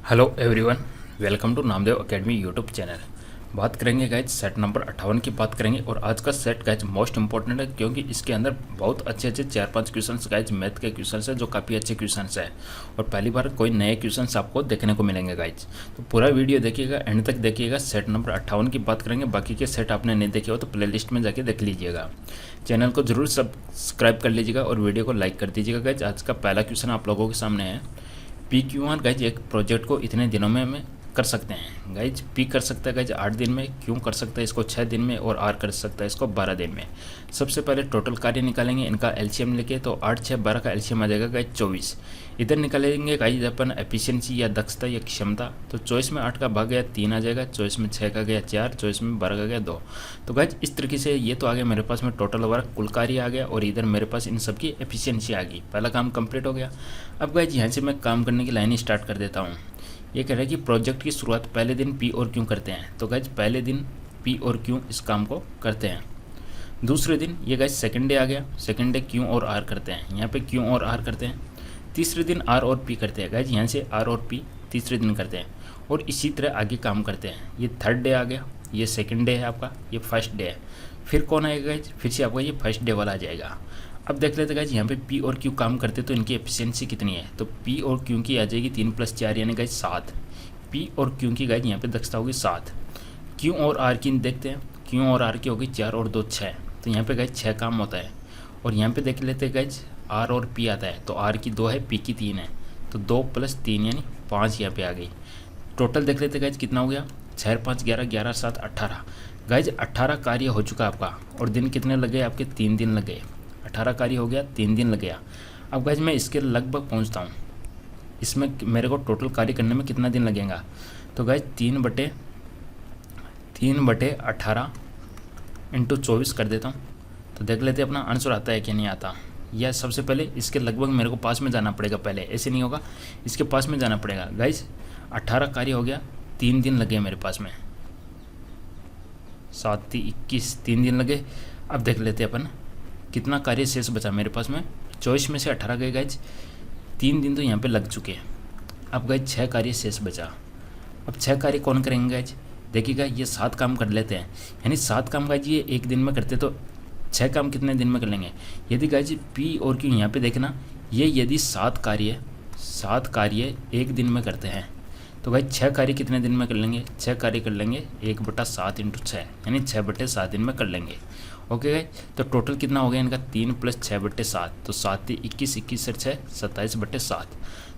Hello everyone, welcome to Namdev academy YouTube channel. बात करेंगे guys set number 58 की बात करेंगे। और आज का सेट गाइज मोस्ट इंपॉर्टेंट है क्योंकि इसके अंदर बहुत अच्छे 4-5 क्वेश्चंस गाइज मैथ के क्वेश्चंस है जो काफ़ी अच्छे क्वेश्चंस है और पहली बार कोई नए क्वेश्चंस आपको देखने को मिलेंगे गाइज। तो पूरा वीडियो देखिएगा, एंड तक देखिएगा। सेट नंबर 58 की बात करेंगे, बाकी के सेट आपने नहीं देखे हो तो प्ले लिस्ट में जाके देख लीजिएगा। चैनल को जरूर सब्सक्राइब कर लीजिएगा और वीडियो को लाइक कर दीजिएगा गाइज। आज का पहला क्वेश्चन आप लोगों के सामने है। पी क्यू आर गाइज एक प्रोजेक्ट को इतने दिनों में हमें कर सकते हैं गाइज। पी कर सकता है गाइज 8 दिन में, क्यों कर सकता है इसको 6 दिन में, और आर कर सकता है इसको 12 दिन में। सबसे पहले टोटल कार्य निकालेंगे, इनका एलसीएम लेके। तो 8, 6, 12 का एलसीएम आ जाएगा गाइज 24। इधर निकालेंगे गाइज अपन एफिशिएंसी या दक्षता या क्षमता। तो 24 में 8 का भाग गया 3 आ जाएगा, 24 में 6 का गया 4, 24 में 12 का गया 2। तो गाइज इस तरीके से ये तो आ गया मेरे पास में टोटल वर्क, कुल कार्य आ गया, और इधर मेरे पास इन सब की एफिशिएंसी आ गई। पहला काम कंप्लीट हो गया। अब गाइज यहाँ से मैं काम करने की लाइन स्टार्ट कर देता हूँ। ये कह रहा है कि प्रोजेक्ट की शुरुआत पहले दिन पी और क्यों करते हैं। तो गाइज पहले दिन पी और क्यों इस काम को करते हैं। दूसरे दिन ये गाइज सेकंड डे आ गया, सेकंड डे क्यों और आर करते हैं, यहाँ पे क्यों और आर करते हैं। तीसरे दिन आर और पी करते हैं गाइज, यहाँ से आर और पी तीसरे दिन करते हैं, और इसी तरह आगे काम करते हैं। ये थर्ड डे आ गया, ये सेकंड डे है आपका, ये फर्स्ट डे है। फिर कौन आएगा गाइज, फिर से आपका ये फर्स्ट डे वाला आ जाएगा। अब देख लेते गाइज यहाँ पे पी और क्यू काम करते तो इनकी एफिशिएंसी कितनी है। तो पी और क्यू की आ जाएगी 3 + 4 यानी गाइज 7। पी और क्यू की गाइज यहाँ पे दक्षता होगी 7। क्यू और आर की देखते हैं। क्यू और आर की होगी 4 और 2 6। तो यहाँ पे गाइज 6 काम होता है। और यहाँ पे देख लेते गाइज आर और पी आता है। तो आर की 2 है, पी की 3 है, तो 2 + 3 यानी 5 यहाँ पे आ गई। टोटल देख लेते गाइज कितना हो गया, 6, 5, 11, 11, 7, 18। गाइज 18 कार्य हो चुका आपका। और दिन कितने लगे आपके, 3 दिन लगे। 18 कार्य हो गया, 3 दिन लग गया। अब गाइज मैं इसके लगभग पहुंचता हूं। इसमें मेरे को टोटल कार्य करने में कितना दिन लगेगा। तो गाइज 3/18 × 24 कर देता हूं। तो देख लेते अपना आंसर आता है कि नहीं आता। या सबसे पहले इसके लगभग मेरे को पास में जाना पड़ेगा, पहले ऐसे नहीं होगा, इसके पास में जाना पड़ेगा। गाइज 18 कार्य हो गया, 3 दिन लगे मेरे पास में। 7, 21, 3 दिन लगे। अब देख लेते अपन कितना कार्य शेष बचा मेरे पास में। 24 में से 18 गए गाइज, 3 दिन तो यहाँ पे लग चुके हैं। अब गाइज 6 कार्य शेष बचा। अब 6 कार्य कौन करेंगे गाइज, देखिएगा ये 7 काम कर लेते हैं, यानी 7 काम गाइज ये एक दिन में करते, तो 6 काम कितने दिन में कर लेंगे। यदि गाइज पी और क्यू यहाँ पे देखना, ये यदि 7 कार्य एक दिन में करते हैं तो भाई 6 कार्य कितने दिन में कर लेंगे, 6 कार्य कर लेंगे 1/7 × 6 यानी 6/7 दिन में कर लेंगे। ओके गाइज, तो टोटल कितना हो गया इनका, 3 + 6/7। तो 7, 21, 21 और 6, 27/7।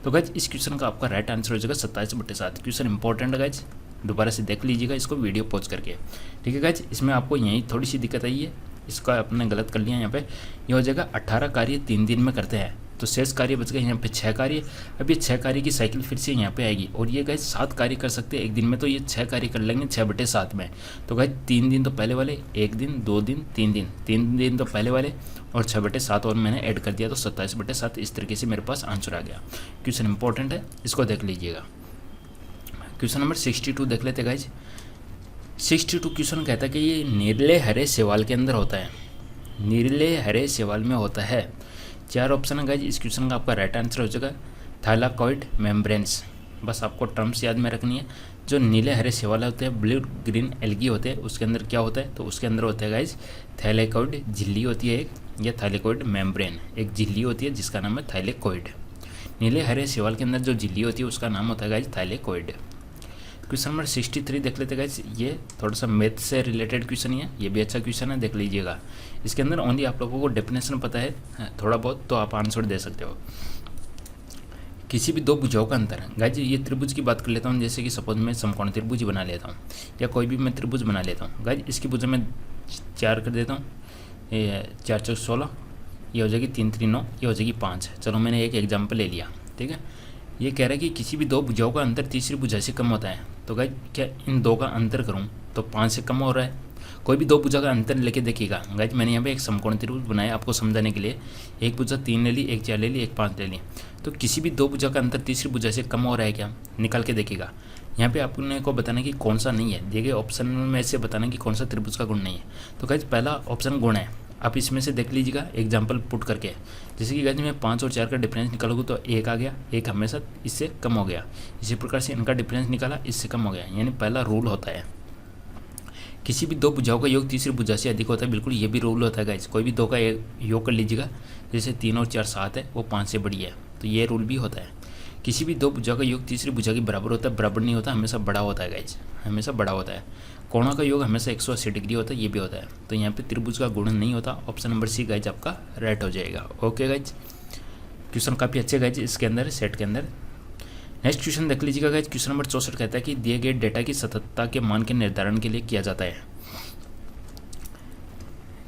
तो गाइज इस क्वेश्चन का आपका राइट आंसर हो जाएगा 27/7। क्वेश्चन इंपॉर्टेंट है गाइज, दोबारा से देख लीजिएगा इसको वीडियो पॉज करके। ठीक है गाइज, इसमें आपको यही थोड़ी सी दिक्कत आई है, इसका आपने गलत कर लिया। यहाँ पे ये हो जाएगा 18 कार्य 3 दिन में करते हैं, तो शेष कार्य बच गए यहाँ पे 6 कार्य। अब ये 6 कार्य की साइकिल फिर से यहाँ पे आएगी, और ये गाइज 7 कार्य कर सकते हैं एक दिन में, तो ये 6 कार्य कर लेंगे 6/7 में। तो गाइज 3 दिन तो पहले वाले, 1 दिन, 2 दिन, 3 दिन, 3 दिन तो पहले वाले, और 6/7 और मैंने ऐड कर दिया, तो 27/7। इस तरीके से मेरे पास आंसर आ गया। क्वेश्चन इंपॉर्टेंट है, इसको देख लीजिएगा। क्वेश्चन नंबर 62 देख लेते गाइज। 62 क्वेश्चन कहता है कि ये नीले हरे शैवाल के अंदर होता है, नीले हरे शैवाल में होता है। 4 ऑप्शन है गाइज, इस क्वेश्चन का आपका राइट आंसर हो जाएगा थाइलाकॉइड मेम्ब्रेन्स। बस आपको टर्म्स याद में रखनी है। जो नीले हरे शैवाल होते हैं, ब्लू ग्रीन एल्गी होते हैं, उसके अंदर क्या होता है, तो उसके अंदर होता है गाइज थाइलेकॉइड झिल्ली होती है एक, या थाइलेकॉइड मेम्ब्रेन एक झिल्ली होती है जिसका नाम है थाइलेकॉइड। नीले हरे शैवाल के अंदर जो झिल्ली होती है उसका नाम होता है गाइज थाइलेकॉइड। क्वेश्चन नंबर 63 देख लेते गाइज। ये थोड़ा सा मैथ से रिलेटेड क्वेश्चन है, ये भी अच्छा क्वेश्चन है, देख लीजिएगा। इसके अंदर ओनली आप लोगों को डेफिनेशन पता है थोड़ा बहुत, तो आप आंसर दे सकते हो। किसी भी 2 भुजाओं का अंतर है गाइज। ये त्रिभुज की बात कर लेता हूँ, जैसे कि सपोज मैं समकोण त्रिभुज बना लेता हूँ, या कोई भी मैं त्रिभुज बना लेता हूँ गाइज। इसकी भुजा मैं 4 कर देता हूँ, 4 × 16, ये हो जाएगी 3, 3, 9, ये हो जाएगी 5। चलो मैंने एक एग्जाम्पल ले लिया, ठीक है। ये कह रहा है कि किसी भी 2 भुजाओं का अंतर तीसरी भुजा से कम होता है। तो गाइज क्या इन 2 का अंतर करूं तो 5 से कम हो रहा है। कोई भी 2 भुजा का अंतर लेके देखिएगा गाइज। मैंने यहाँ पे एक समकोण त्रिभुज बनाया आपको समझाने के लिए। एक भुजा 3 ले ली, एक 4 ले ली, एक 5 ले ली। तो किसी भी 2 भुजा का अंतर तीसरी भुजा से कम हो रहा है क्या, निकाल के देखिएगा। यहाँ पे आपने को बताना कि कौन सा नहीं है, दिए गए ऑप्शन में से बताना कि कौन सा त्रिभुज का गुण नहीं है। तो गाइज पहला ऑप्शन गुण है, आप इसमें से देख लीजिएगा एग्जाम्पल पुट करके, जैसे कि गाइज मैं 5 और 4 का डिफरेंस निकालूंगा तो 1 आ गया, 1 हमेशा इससे कम हो गया। इसी प्रकार से इनका डिफरेंस निकाला, इससे कम हो गया। यानी पहला रूल होता है किसी भी दो भुजाओं का योग तीसरी भुजा से अधिक होता है। बिल्कुल ये भी रूल होता है गाइज, कोई भी दो का योग कर लीजिएगा, जैसे 3 और 4 7 है, वो 5 से बड़ी है, तो ये रूल भी होता है। किसी भी दो भुजा का योग तीसरी भुजा के बराबर होता है, बराबर नहीं होता, हमेशा बड़ा होता है गाइज, हमेशा बड़ा होता है। कोणों का योग हमेशा 180 डिग्री होता है, ये भी होता है। तो यहाँ पे त्रिभुज का गुणन नहीं होता। ऑप्शन नंबर सी गाइज आपका राइट हो जाएगा। ओके गाइज, क्वेश्चन काफ़ी अच्छे गाइज इसके अंदर, सेट के अंदर। नेक्स्ट क्वेश्चन देख लीजिएगा गाइज, क्वेश्चन नंबर 64 कहता है कि दिए गए डेटा की सततता के मान के निर्धारण के लिए किया जाता है।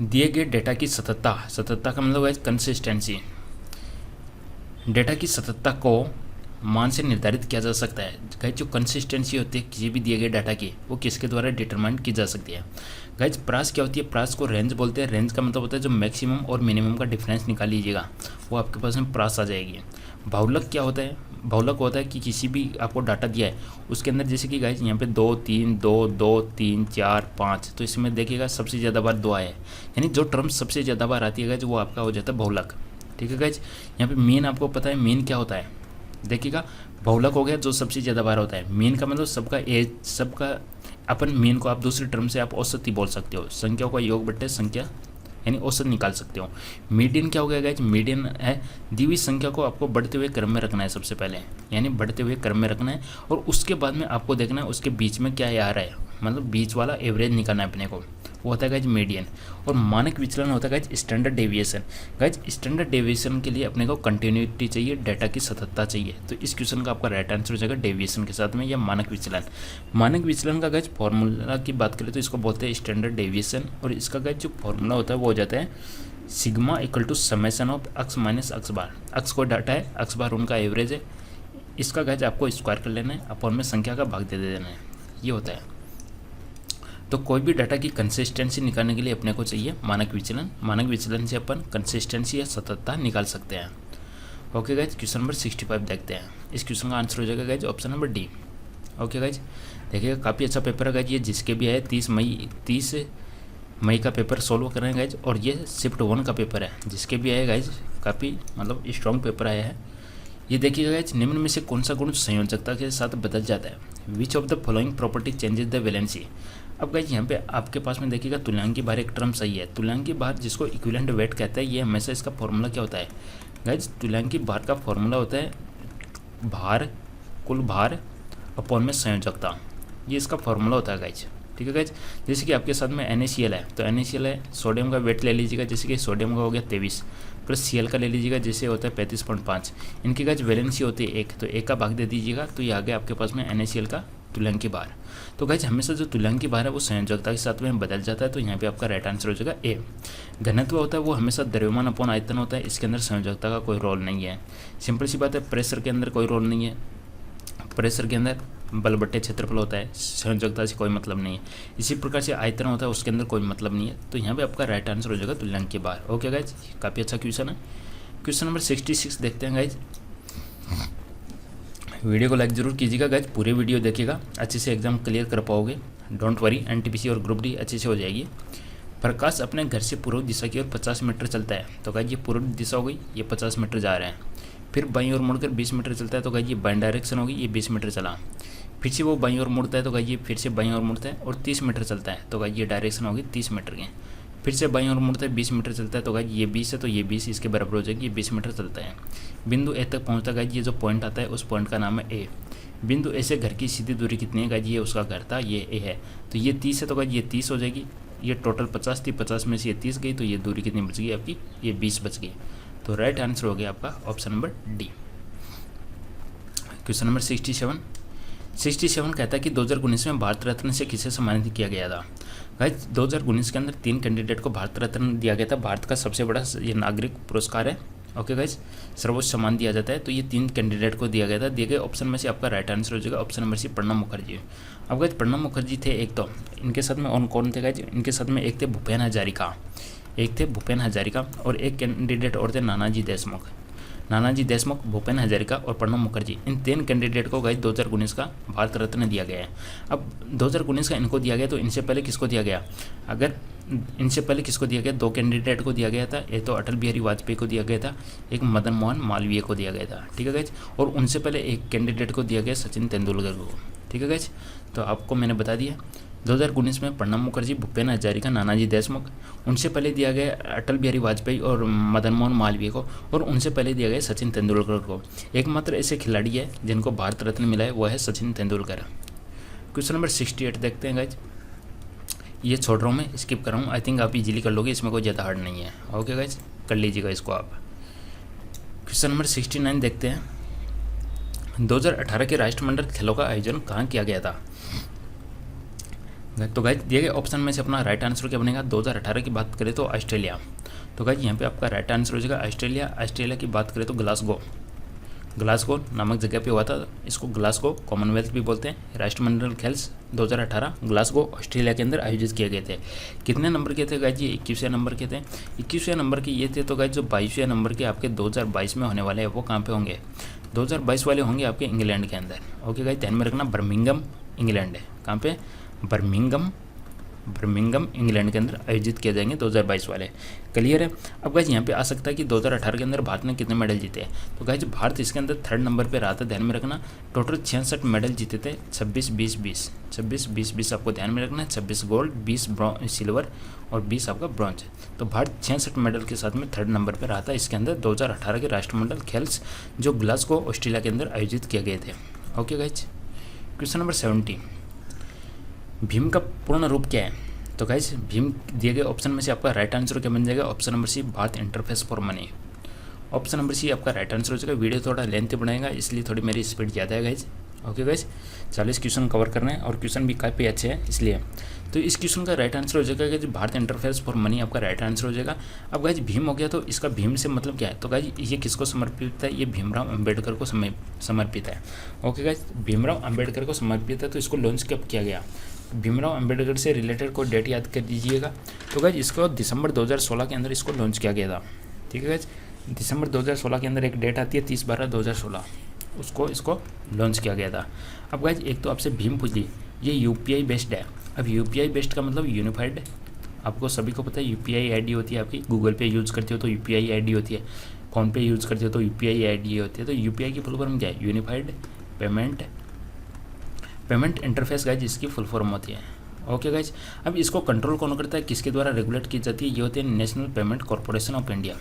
दिए गए डेटा की सततता, सततता का मतलब गाइज कंसिस्टेंसी। डेटा की सततता को मान से निर्धारित किया जा सकता है। गाइज जो कंसिस्टेंसी होती है किसी भी दिए गए डाटा की, वो किसके द्वारा डिटरमाइन की जा सकती है। गाइज प्रास क्या होती है, प्रास को रेंज बोलते हैं। रेंज का मतलब होता है जो मैक्सिमम और मिनिमम का डिफरेंस निकाल लीजिएगा, वो आपके पास में प्रास आ जाएगी। बहुलक क्या होता है, बहुलक होता है कि किसी भी आपको डाटा दिया है उसके अंदर, जैसे कि गाइज यहाँ पे 2 3 2 2 3 4 5, तो इसमें देखिएगा सबसे ज़्यादा बार 2 आया है, यानी जो टर्म सबसे ज़्यादा बार आती है गाइज वो आपका हो जाता है बहुलक। ठीक है गाइज, यहाँ पे मीन आपको पता है मीन क्या होता है, देखिएगा बहुलक हो गया जो सबसे ज़्यादा बार होता है। मीन का मतलब सबका एज, सबका अपन मीन को आप दूसरे टर्म से आप औसत ही बोल सकते हो, संख्याओं का योग बट्टे संख्या, यानी औसत निकाल सकते हो। मीडियन क्या हो गया गाइज, मीडियन है दी हुई संख्या को आपको बढ़ते हुए क्रम में रखना है सबसे पहले, यानी बढ़ते हुए क्रम में रखना है, और उसके बाद में आपको देखना है उसके बीच में क्या आ रहा है, मतलब बीच वाला एवरेज निकालना है अपने को, वो होता है गाइज मीडियन। और मानक विचलन होता है guys standard deviation. Guys standard deviation के लिए अपने को कंटिन्यूटी चाहिए, डाटा की सततता चाहिए, तो इस क्वेश्चन का आपका राइट आंसर हो जाएगा डेविएशन के साथ में या मानक विचलन। मानक विचलन का गाइज फॉर्मूला की बात करें तो इसको बोलते हैं स्टैंडर्ड डेविएशन, और इसका गाइज जो फॉर्मूला होता है वो हो जाता है sigma equal to summation of x minus x bar. X को डाटा है, अक्स बार उनका एवरेज है, इसका गाइज आपको स्क्वायर कर लेना है, अपॉन में संख्या का भाग दे देना है, ये होता है। तो कोई भी डाटा की कंसिस्टेंसी निकालने के लिए अपने को चाहिए मानक विचलन। मानक विचलन से अपन कंसिस्टेंसी या सततता निकाल सकते हैं। ओके गाइज, क्वेश्चन नंबर 65 देखते हैं। इस क्वेश्चन का आंसर हो जाएगा guys option number D. Okay guys, देखिएगा काफ़ी अच्छा पेपर है गाइज ये, जिसके भी है 30 मई का पेपर सोल्व कर रहे हैं गाइज, और ये शिफ्ट 1 का पेपर है, जिसके भी है गाइज काफ़ी मतलब स्ट्रॉन्ग पेपर आया है। ये देखिएगा गाइज, निम्न में से कौन सा गुण संयोजकता के साथ बदल जाता है। Which of the following property changes the valency. अब गाइज यहाँ पे आपके पास में देखिएगा तुल्यांकी भार एक टर्म सही है। तुल्यांकी भार जिसको इक्विवेलेंट वेट कहता है, ये हमेशा इसका फॉर्मूला क्या होता है गाइज, तुल्यांकी भार का फॉर्मूला होता है भार, कुल भार अपॉन में संयोजकता, ये इसका फॉर्मूला होता है गाइज। ठीक है गाइज, जैसे कि आपके साथ में NaCl है, तो NaCl है, सोडियम का वेट ले लीजिएगा, जैसे कि सोडियम का हो गया 23 प्लस Cl का ले लीजिएगा, जैसे होता है 35.5। इनकी गाइज वैलेंसी होती है 1, तो 1 का भाग दे दीजिएगा, तो ये आ गया आपके पास में NaCl का तुल्यांकी भार। तो गाइज हमेशा जो तुल्यांकी भार है वो संयोजकता के साथ में बदल जाता है, तो यहाँ पे आपका राइट आंसर हो जाएगा ए। घनत्व होता है वो हमेशा द्रव्यमान अपॉन आयतन होता है, इसके अंदर संयोजकता का कोई रोल नहीं है। सिंपल सी बात है, प्रेशर के अंदर कोई रोल नहीं है, प्रेशर के अंदर बल बट्टे क्षेत्रफल होता है, संयोजकता से कोई मतलब नहीं है। इसी प्रकार से आयतन होता है, उसके अंदर कोई मतलब नहीं है, तो यहाँ पे आपका राइट आंसर हो जाएगा तुल्यांकी भार। ओके गाइज, काफ़ी अच्छा क्वेश्चन है। क्वेश्चन नंबर 66 देखते हैं गाइज। वीडियो को लाइक जरूर कीजिएगा गाइज, पूरे वीडियो देखिएगा, अच्छे से एग्जाम क्लियर कर पाओगे, डोंट वरी। NTPC और ग्रुप डी अच्छे से हो जाएगी। प्रकाश अपने घर से पूर्व दिशा की ओर 50 मीटर चलता है, तो गाइज ये पूर्व दिशा हो गई, ये 50 मीटर जा रहे हैं। फिर बाईं ओर मुड़कर 20 मीटर चलता है, तो गाइज ये बाईं डायरेक्शन होगी, ये 20 मीटर चला। फिर से वो बाईं ओर मुड़ता है, तो गाइज ये फिर से बाईं ओर मुड़ता है और 30 मीटर चलता है, तो गाइज ये डायरेक्शन होगी 30 मीटर की। फिर से बाईं ओर मुड़ता है, 20 मीटर चलता है, तो गाइज ये 20 है, तो ये 20 इसके बराबर हो जाएगी, ये 20 मीटर चलता है। बिंदु ए तक पहुँचता है गाइज, ये जो पॉइंट आता है उस पॉइंट का नाम है ए। बिंदु ए से घर की सीधी दूरी कितनी है गाइज, ये उसका घर था, ये ए है, तो ये 30 है, तो गाइज ये 30 हो जाएगी। ये टोटल 50 थी, 50 में से ये 30 गई, तो ये दूरी कितनी बच गई आपकी, ये 20 बच गई। तो राइट आंसर हो गया आपका option number D. Question number 67 कहता है कि 2019 में भारत रत्न से किसे सम्मानित किया गया था। गाइज 2019 के अंदर 3 कैंडिडेट को भारत रत्न दिया गया था। भारत का सबसे बड़ा ये नागरिक पुरस्कार है। ओके गाइज, सर्वोच्च सम्मान दिया जाता है, तो ये 3 कैंडिडेट को दिया गया था। दिए गए ऑप्शन में से आपका राइट आंसर हो जाएगा option number C Pranab Mukherjee. अब गाइज प्रणब मुखर्जी थे एक, तो इनके साथ में और कौन थे गाइज, इनके साथ में एक थे भूपेन हजारिका, और एक कैंडिडेट और थे नानाजी देशमुख, भूपेन हजारिका और प्रणब मुखर्जी। इन 3 कैंडिडेट को गाइज 2019 का भारत रत्न दिया गया है। अब 2019 का इनको दिया गया, तो इनसे पहले किसको दिया गया, अगर इनसे पहले किसको दिया गया, 2 कैंडिडेट को दिया गया था, एक तो अटल बिहारी वाजपेयी को दिया गया था, एक मदन मोहन मालवीय को दिया गया था, ठीक है गाइज। और उनसे पहले एक कैंडिडेट को दिया गया सचिन तेंदुलकर को, ठीक है गाइज। तो आपको मैंने बता दिया 2019 में प्रणब मुखर्जी, भूपेन हजारिका, नानाजी देशमुख, उनसे पहले दिया गया अटल बिहारी वाजपेयी और मदन मोहन मालवीय को, और उनसे पहले दिया गया सचिन तेंदुलकर को। एकमात्र ऐसे खिलाड़ी है जिनको भारत रत्न मिला है, वह है सचिन तेंदुलकर। क्वेश्चन नंबर 68 देखते हैं गाइज। ये छोड़ रहा हूँ मैं, स्किप कर रहा हूँ, आई थिंक आप इजीली कर लोगे, इसमें कोई ज़्यादा हार्ड नहीं है। ओके गाइज, कर लीजिएगा इसको आप। क्वेश्चन नंबर 69 देखते हैं। 2018 के राष्ट्रमंडल खेलों का आयोजन कहाँ किया गया था? तो गाइज दिए गए ऑप्शन में से अपना राइट आंसर क्या बनेगा? 2018 की बात करें तो ऑस्ट्रेलिया। तो गाइज यहाँ पे आपका राइट आंसर हो जाएगा ऑस्ट्रेलिया। ऑस्ट्रेलिया की बात करें तो ग्लासगो नामक जगह पे हुआ था। इसको ग्लासगो कॉमनवेल्थ भी बोलते हैं। राष्ट्रमंडल खेल 2018 ग्लासगो ऑस्ट्रेलिया के अंदर आयोजित किए गए थे। कितने नंबर के थे गाइज? ये 21वें नंबर के थे। 21वें नंबर के ये थे। तो गाइज जो 22वें नंबर के आपके 2022 में होने वाले हैं वो कहाँ पे होंगे? 2022 वाले होंगे आपके इंग्लैंड के अंदर। ओके गाइज, ध्यान में रखना, बर्मिंघम इंग्लैंड है। कहाँ पे? बर्मिंघम इंग्लैंड के अंदर आयोजित किए जाएंगे 2022 वाले। क्लियर है? अब गाइज यहाँ पे आ सकता है कि 2018 के अंदर भारत ने कितने मेडल जीते हैं। तो गाइज भारत इसके अंदर 3rd नंबर पे रहा था, ध्यान में रखना। टोटल 66 मेडल जीते थे, 26-20-20 आपको ध्यान में रखना है। 26 गोल्ड, 20 सिल्वर और 20 आपका ब्रॉन्ज। तो भारत 66 मेडल के साथ में 3rd नंबर पर रहा था इसके अंदर 2018 के राष्ट्रमंडल खेल जो ग्लासगो ऑस्ट्रेलिया के अंदर आयोजित किए गए थे। Okay guys, question number 70। Bhim का पूर्ण रूप क्या है? तो गाइज भीम दिए गए ऑप्शन में से आपका राइट आंसर क्या बन जाएगा? Option number C, Bharat interface for money. Option number C आपका राइट आंसर हो जाएगा। वीडियो थोड़ा लेंथ बनाएगा इसलिए थोड़ी मेरी स्पीड ज़्यादा है guys. Okay guys, 40 question cover करना है और क्वेश्चन भी काफ़ी अच्छे हैं इसलिए। तो इस क्वेश्चन का राइट आंसर हो जाएगा guys Bharat interface for money आपका राइट आंसर हो जाएगा। अब गाइज भीम हो गया तो इसका भीम से मतलब क्या है? तो गाइज ये किसको समर्पित है? ये भीमराव अम्बेडकर को समर्पित है। ओके गाइज, भीमराव अम्बेडकर को समर्पित है। तो इसको लॉन्च कब किया गया? भीमराव अम्बेडकर से रिलेटेड कोई डेट याद कर दीजिएगा। तो गाइज इसको दिसंबर 2016 के अंदर इसको लॉन्च किया गया था। ठीक है गाइज, दिसंबर 2016 के अंदर एक डेट आती है 30/12/2016, इसको लॉन्च किया गया था। अब गाइज एक तो आपसे भीम पूछ ली, ये यूपीआई बेस्ड है। अब यूपीआई बेस्ड का मतलब यूनिफाइड, आपको सभी को पता है यूपीआई आईडी होती है आपकी। गूगल पे यूज़ करते हो तो यूपीआई आईडी होती है, फ़ोन पे यूज़ करते हो तो यूपीआई आईडी होती है। तो यूपीआई की फुल फॉर्म क्या है? यूनिफाइड पेमेंट इंटरफेस गाइज इसकी फुल फॉर्म होती है। ओके गाइज, अब इसको कंट्रोल कौन करता है, किसके द्वारा रेगुलेट की जाती है? ये होती है national payment corporation of India.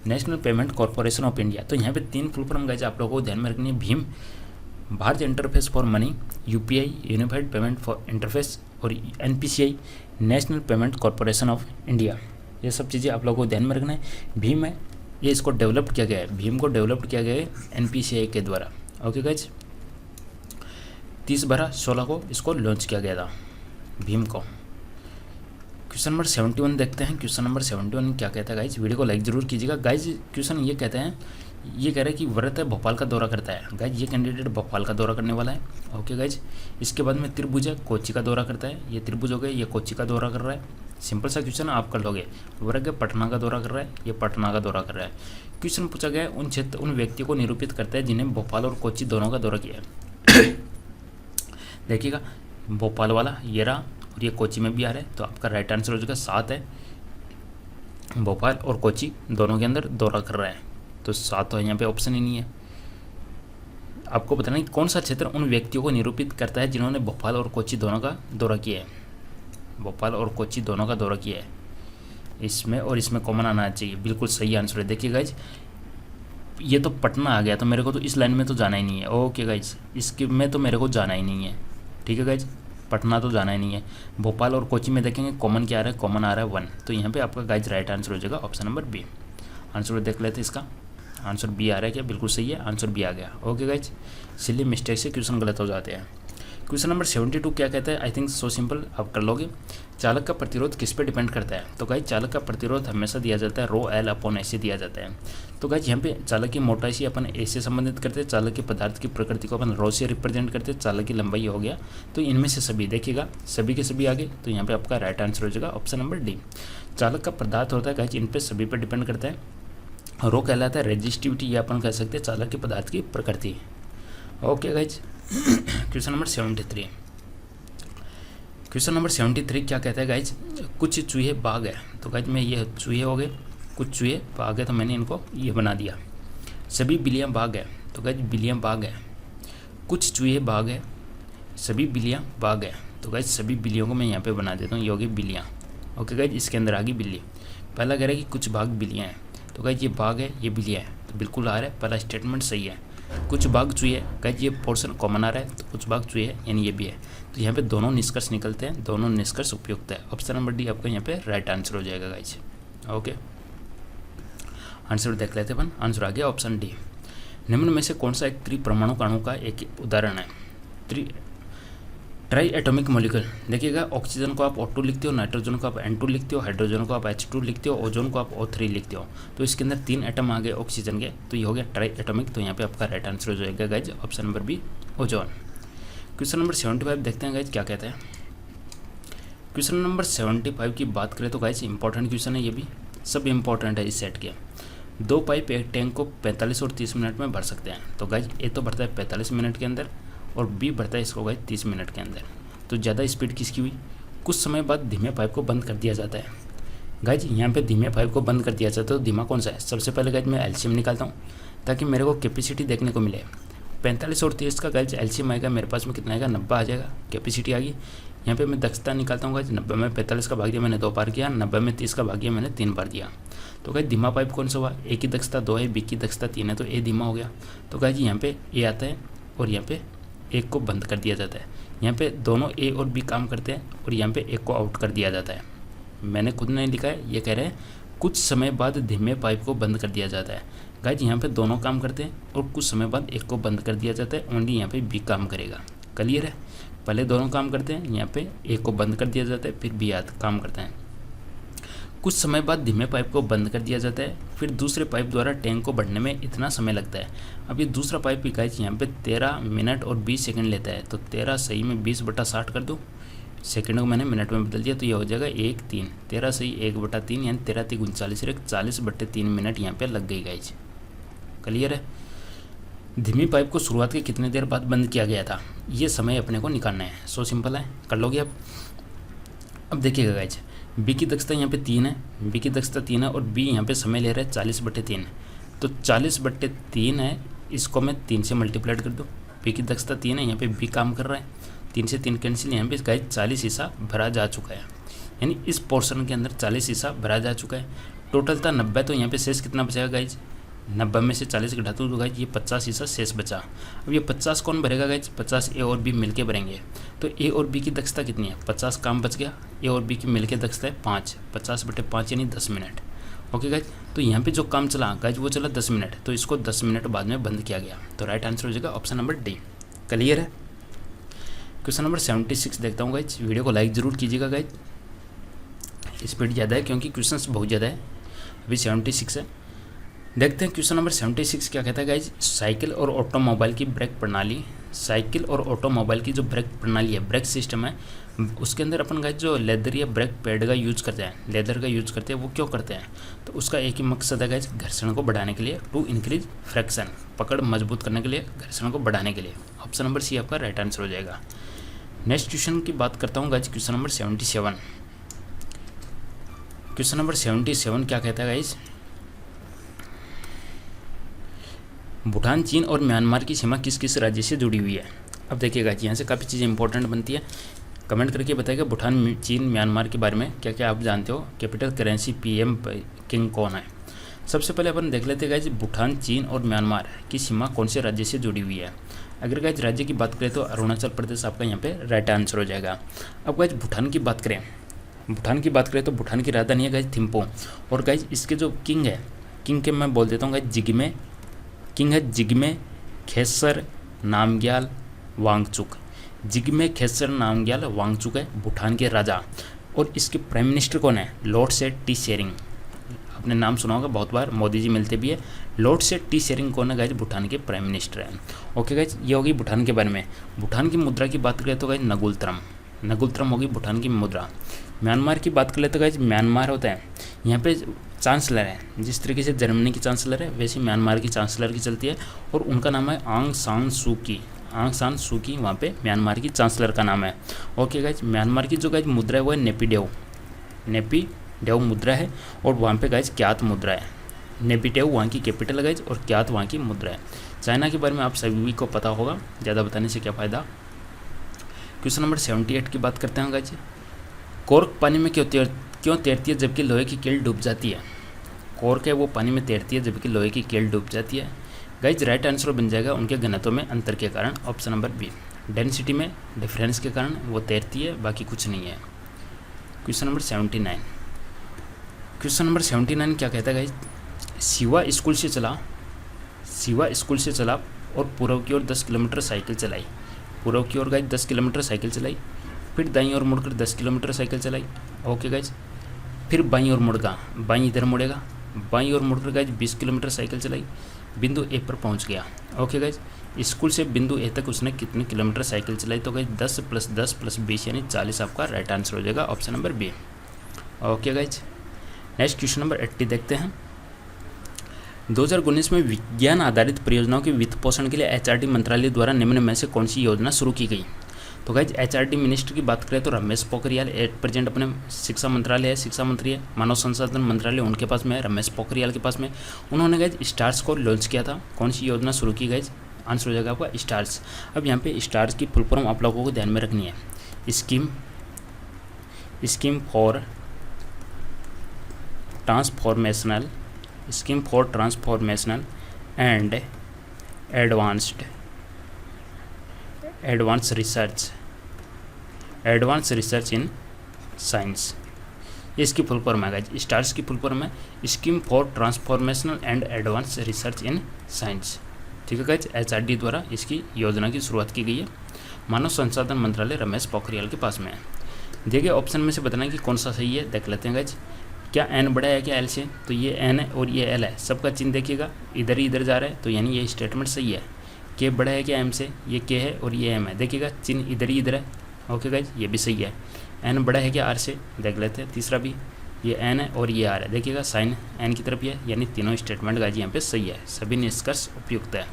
National payment corporation of India. तो यहाँ पे 3 फुल फॉर्म गाइज आप लोगों को ध्यान में रखनी है। भीम, Bharat interface for money, UPI unified payment for interface, और NPCI national payment corporation of India. ये सब चीज़ें आप लोगों को ध्यान में रखना है। भीम है ये, इसको डेवलप किया गया है, भीम को डेवलप किया गया है एनपीसीआई के द्वारा। ओके गाइज, 30/12/16 को इसको लॉन्च किया गया था भीम को। क्वेश्चन नंबर 71 देखते हैं। क्वेश्चन नंबर 71 क्या कहता है गाइज? वीडियो को लाइक जरूर कीजिएगा गाइज। क्वेश्चन ये कहते हैं, ये कह रहा है कि व्रत है भोपाल का दौरा करता है। गाइज ये कैंडिडेट भोपाल का दौरा करने वाला है। ओके गाइज, इसके बाद में त्रिभुज है, कोच्चि का दौरा करता है। ये त्रिभुज हो गया, ये कोच्चि का दौरा कर रहा है। सिंपल सा क्वेश्चन आप कर लोगे। वर्ग पटना का दौरा कर रहा है, ये पटना का दौरा कर रहा है। क्वेश्चन पूछा गया है उन व्यक्तियों को निरूपित करता है जिन्हें भोपाल और कोच्चि दोनों का दौरा किया है। देखिएगा, भोपाल वाला ये रहा और ये कोच्चि में भी आ रहा है। तो आपका राइट आंसर हो जाएगा 7 है। भोपाल और कोच्चि दोनों के अंदर दौरा कर रहा है, तो 7 तो यहाँ पे ऑप्शन ही नहीं है। आपको बताना कि कौन सा क्षेत्र उन व्यक्तियों को निरूपित करता है जिन्होंने भोपाल और कोच्चि दोनों का दौरा किया है। भोपाल और कोच्चि दोनों का दौरा किया है, इसमें और इसमें कॉमन आना चाहिए। बिल्कुल सही आंसर है। देखिए गाइज, ये तो पटना आ गया, तो मेरे को तो इस लाइन में तो जाना ही नहीं है। ओके गाइज, इसके में तो मेरे को जाना ही नहीं है। ठीक है गाइज, पटना तो जाना ही नहीं है। भोपाल और कोच्चि में देखेंगे कॉमन क्या आ रहा है? कॉमन आ रहा है 1। तो यहाँ पे आपका गाइज राइट आंसर हो जाएगा ऑप्शन नंबर बी। आंसर देख लेते हैं, इसका आंसर बी आ रहा है क्या? बिल्कुल सही है, आंसर बी आ गया। ओके गाइज, इसलिए मिस्टेक से क्वेश्चन गलत हो जाते हैं। क्वेश्चन नंबर 72 क्या कहता है? आई थिंक सो सिंपल, आप कर लोगे। चालक का प्रतिरोध किस पे डिपेंड करता है? तो गाइज चालक का प्रतिरोध हमेशा दिया जाता है ρl/a से दिया जाता है। तो गाइज यहाँ पे चालक की मोटाई से अपन ए से संबंधित करते हैं, चालक के पदार्थ की प्रकृति को अपन ρ से रिप्रेजेंट करते हैं, चालक की लंबाई हो गया। तो इनमें से सभी देखिएगा, सभी के सभी आगे। तो यहाँ पे आपका राइट आंसर हो जाएगा ऑप्शन नंबर डी। चालक का पदार्थ होता है गाइज, इन पे सभी पर डिपेंड करता है। रो कहलाता है रेजिस्टिविटी, ये अपन कह सकते हैं चालक के पदार्थ की प्रकृति। Okay guys, question number 73। Question number 73 क्या कहता है गाइज, कुछ चूहे बाघ है। तो गाइज में ये चूहे हो गए, कुछ चूहे बाघ है, तो मैंने इनको ये बना दिया। सभी बिल्लियाँ बाघ है, तो गाइज बिल्लियाँ बाघ है। कुछ चूहे बाघ है, सभी बिल्लियाँ बाघ है, तो गाइज सभी बिल्लियों को मैं यहाँ पे बना देता हूँ, ये होगी बिल्लियाँ। ओके गाइज, इसके अंदर आ गई बिल्ली। पहला कह रहा है कि कुछ बाघ बिल्लियाँ हैं, तो गाइज ये बाघ है, ये बिल्लियाँ है, तो बिल्कुल आ रहा है, पहला स्टेटमेंट सही है। कुछ बाघ चूहे, गाइज ये पोर्शन कॉमन आ रहा है, तो कुछ बाघ चूहे यानी ये भी है। तो यहाँ पे दोनों निष्कर्ष निकलते हैं, दोनों निष्कर्ष उपयुक्त है। ऑप्शन नंबर डी आपका यहाँ पे राइट आंसर हो जाएगा गाइज। ओके, आंसर देख लेते हैं अपन। आंसर आ गया ऑप्शन डी। निम्न में से कौन सा एक त्रिपरमाणु अणु का एक उदाहरण है? Try atomic molecule. देखिएगा, ऑक्सीजन को आप O2 लिखते हो, नाइट्रोजन को आप N2 लिखते हो, हाइड्रोजन को आप H2 लिखते हो, ओजोन को आप O3 लिखते हो। तो इसके अंदर 3 एटम आ गए ऑक्सीजन के, तो ये हो गया ट्राई एटॉमिक। तो यहाँ पे आपका राइट आंसर हो जाएगा guys, option number B, ozone. Question number 75 देखते हैं गाइज क्या कहते हैं। क्वेश्चन नंबर 75 की बात करें तो गाइज इंपॉर्टेंट क्वेश्चन है, ये भी सब इंपॉर्टेंट है इस सेट के। 2 पाइप एक टैंक को 45 और 30 मिनट में भर सकते हैं। तो गाइज ए तो भरता है 45 मिनट के अंदर और बी भरता है इसको गाइज 30 मिनट के अंदर। तो ज़्यादा स्पीड किसकी हुई? कुछ समय बाद धीमे पाइप को बंद कर दिया जाता है। गाइज यहाँ पे धीमे पाइप को बंद कर दिया जाता है, तो धीमा कौन सा है? सबसे पहले गाइज मैं एलसीएम निकालता हूँ ताकि मेरे को कैपेसिटी देखने को मिले। 45 और 30 का गाइज एलसीएम आएगा मेरे पास में कितना आएगा? 90 आ जाएगा, कैपेसिटी आ गई। यहाँ पे मैं दक्षता निकालता हूँ गाइज, 90 में 45 का भाग दिया मैंने 2 बार किया, 90 में 30 का भाग दिया मैंने 3 बार दिया। तो गाइज धीमा पाइप कौन सा हुआ? ए की दक्षता 2 है, बी की दक्षता 3 है, तो ए धीमा हो गया। तो गाइज यहाँ पे ए आता है और यहाँ पे एक को बंद कर दिया जाता है। यहाँ पे दोनों ए और बी काम करते हैं और यहाँ पे एक को आउट कर दिया जाता है। मैंने खुद नहीं लिखा है, ये कह रहे हैं कुछ समय बाद धीमे पाइप को बंद कर दिया जाता है। गाइज यहाँ पे दोनों काम करते हैं और कुछ समय बाद एक को बंद कर दिया जाता है, ओनली यहाँ पे बी काम करेगा। क्लियर है? पहले दोनों काम करते हैं, यहाँ पे एक को बंद कर दिया जाता है, फिर बी काम करते हैं। कुछ समय बाद धीमे पाइप को बंद कर दिया जाता है, फिर दूसरे पाइप द्वारा टैंक को बढ़ने में इतना समय लगता है। अब ये दूसरा पाइप भी गाइज यहाँ पे 13 मिनट और 20 सेकंड लेता है, तो 13 सही में 20/60 कर दूँ, सेकंड को मैंने मिनट में बदल दिया, तो ये हो जाएगा 1/3। 13 सही 1/3 यानी 13 × 3 = 39, 40/3 मिनट यहाँ पे लग गई गाइज। क्लियर है? धीमी पाइप को शुरुआत के कितने देर बाद बंद किया गया था, ये समय अपने को निकालना है। सो सिंपल है, कर लोगे आप। अब देखिएगा गाइज, बी की दक्षता यहाँ पे 3 है, बी की दक्षता 3 है और बी यहाँ पे समय ले रहा है 40/3। तो 40/3 है, इसको मैं 3 से मल्टीप्लाइड कर दूँ। बी की दक्षता 3 है, यहाँ पे बी काम कर रहा है, 3 से 3 कैंसिल, यहाँ पे गाइज 40 हिस्सा भरा जा चुका है, यानी इस पोर्शन के अंदर 40 हिस्सा भरा जा चुका है। टोटल था 90, तो यहाँ पे शेष कितना बचेगा गाइज? 90 में से 40 घटा दूँ तो गाइज ये 50 हिस्सा शेष बचा। अब ये 50 कौन भरेगा गाइज? 50 ए और बी मिलके भरेंगे। तो ए और बी की दक्षता कितनी है? 50 काम बच गया, ए और बी की मिलके दक्षता है 5, 50/5 यानी 10 मिनट। ओके गाइज, तो यहाँ पे जो काम चला गाइज वो चला 10 मिनट, तो इसको 10 मिनट बाद में बंद किया गया। तो राइट आंसर हो जाएगा ऑप्शन नंबर डी। क्लियर है? क्वेश्चन नंबर 76 देखता हूँ गाइज, वीडियो को लाइक ज़रूर कीजिएगा गाइज, स्पीड ज़्यादा है क्योंकि क्वेश्चन बहुत ज़्यादा है। अभी 76 है, देखते हैं क्वेश्चन नंबर 76 क्या कहता है गाइज। साइकिल और ऑटोमोबाइल की ब्रेक प्रणाली, साइकिल और ऑटोमोबाइल की जो ब्रेक प्रणाली है, ब्रेक सिस्टम है, उसके अंदर अपन गाइज जो लेदर या ब्रेक पैड का यूज करते हैं, लेदर का यूज करते हैं, वो क्यों करते हैं? तो उसका एक ही मकसद है गाइज, घर्षण को बढ़ाने के लिए, टू इंक्रीज फ्रैक्शन, पकड़ मजबूत करने के लिए, घर्षण को बढ़ाने के लिए। ऑप्शन नंबर सी आपका राइट आंसर हो जाएगा। नेक्स्ट क्वेश्चन की बात करता हूँ guys, question number 77। Question number 77 क्या कहता है गाइज। भूटान, चीन और म्यांमार की सीमा किस किस राज्य से जुड़ी हुई है? अब देखिएगा यहाँ से काफ़ी चीज़ें इंपॉर्टेंट बनती है, कमेंट करके बताइएगा भूटान, चीन, म्यांमार के बारे में क्या क्या आप जानते हो। कैपिटल करेंसी PM किंग कौन है? सबसे पहले अपन देख लेते हैं गाइज, भूटान, चीन और म्यांमार की सीमा कौन से राज्य से जुड़ी हुई है। अगर गाइज राज्य की बात करें तो अरुणाचल प्रदेश आपका यहाँ पे राइट आंसर हो जाएगा। अब गाइज भूटान की बात करें, तो भूटान की राजधानी है गाइज थिम्पू, और गाइज इसके जो किंग है, किंग के मैं बोल देता हूँ गाइज जिग्मे, किंग है जिग्मे खेसर नामग्याल वांगचुक। जिग्मे खेसर नामग्याल वांगचुक है भूटान के राजा, और इसके प्राइम मिनिस्टर कौन है? लोटसे टीशेरिंग। आपने नाम सुना होगा बहुत बार, मोदी जी मिलते भी है। लोटसे टीशेरिंग कौन है गाइज? भूटान के प्राइम मिनिस्टर हैं। ओके गाइज, ये होगी भूटान के बारे में। भूटान की मुद्रा की बात करें तो गाइज नगुलत्रम होगी भूटान की मुद्रा। म्यांमार की बात कर ले तो गाइज म्यांमार होता है, यहाँ पे चांसलर है, जिस तरीके से जर्मनी की चांसलर है वैसे म्यांमार की चांसलर की चलती है, और उनका नाम है आंग सान सू की। आंग सान सू की वहाँ पे म्यांमार की चांसलर का नाम है। ओके गाइज, म्यांमार की जो गाइज मुद्रा है वो है नेपीडेव मुद्रा है, और वहाँ पे गाइज क्यात मुद्रा है। नेपीडेव वहाँ की कैपिटल है गाइज, और क्यात वहाँ की मुद्रा है। चाइना के बारे में आप सभी को पता होगा, ज़्यादा बताने से क्या फ़ायदा। क्वेश्चन नंबर 78 की बात करते हैं गाइज। कॉर्क पानी में क्यों तैरती है जबकि लोहे की कील डूब जाती है? कॉर्क है वो पानी में तैरती है जबकि लोहे की कील डूब जाती है। गाइज राइट आंसर बन जाएगा उनके घनत्व में अंतर के कारण, ऑप्शन नंबर बी। डेंसिटी में डिफरेंस के कारण वो तैरती है, बाकी कुछ नहीं है। Question number 79। क्वेश्चन नंबर 79 क्या कहता है गाइज? शिवा स्कूल से चला और पूर्व की ओर 10 किलोमीटर साइकिल चलाई। पूर्व की ओर गाइज 10 किलोमीटर साइकिल चलाई, फिर दाईं ओर मुड़कर 10 किलोमीटर साइकिल चलाई। ओके गाइज, फिर बाईं ओर मुड़गा, बाईं इधर मुड़ेगा, बाईं ओर मुड़कर गाइज 20 किलोमीटर साइकिल चलाई, बिंदु ए पर पहुंच गया। ओके गाइज, स्कूल से बिंदु ए तक उसने कितने किलोमीटर साइकिल चलाई? तो गाइज 10 + 10 + 20 यानी 40 आपका राइट आंसर हो जाएगा, option number B. Okay guys, next question number 80 देखते हैं। 2019 में विज्ञान आधारित परियोजनाओं के वित्त पोषण के लिए एचआरडी मंत्रालय द्वारा निम्न में से कौन सी योजना शुरू की गई? तो गाइज एचआरडी मिनिस्टर की बात करें तो रमेश पोखरियाल एट प्रेजेंट अपने शिक्षा मंत्रालय है, शिक्षा मंत्री है। मानव संसाधन मंत्रालय उनके पास में है, रमेश पोखरियाल के पास में। उन्होंने गाइज स्टार्स को लॉन्च किया था। कौन सी योजना शुरू की गाइज? आंसर हो जाएगा आपका स्टार्स। अब यहाँ पे स्टार्स की फुल फॉर्म आप लोगों को ध्यान में रखनी है। Scheme for transformational and advance research in science, ये इसकी फुल फॉर्म है गाइज। स्टार्स की फुल फॉर्म है scheme for transformational and advance research in science. ठीक है गाइज, एचआरडी द्वारा इसकी योजना की शुरुआत की गई है। मानव संसाधन मंत्रालय रमेश पोखरियाल के पास में है। दिए गए ऑप्शन में से बताना है कि कौन सा सही है, देख लेते हैं गाइज। क्या एन बड़ा है क्या एल से? तो ये एन है और ये एल है, सबका चिन्ह देखिएगा इधर ही इधर जा रहा है, तो यानी ये स्टेटमेंट सही है। के बड़ा है क्या एम से? ये के है और ये एम है, देखिएगा चिन्ह इधर ही इधर है। ओके गाइज, ये भी सही है। एन बड़ा है क्या आर से? देख लेते हैं तीसरा भी, ये एन है और ये आर है, देखिएगा साइन एन की तरफ ही है, यानी तीनों स्टेटमेंट गाइज यहाँ पे सही है। सभी निष्कर्ष उपयुक्त है।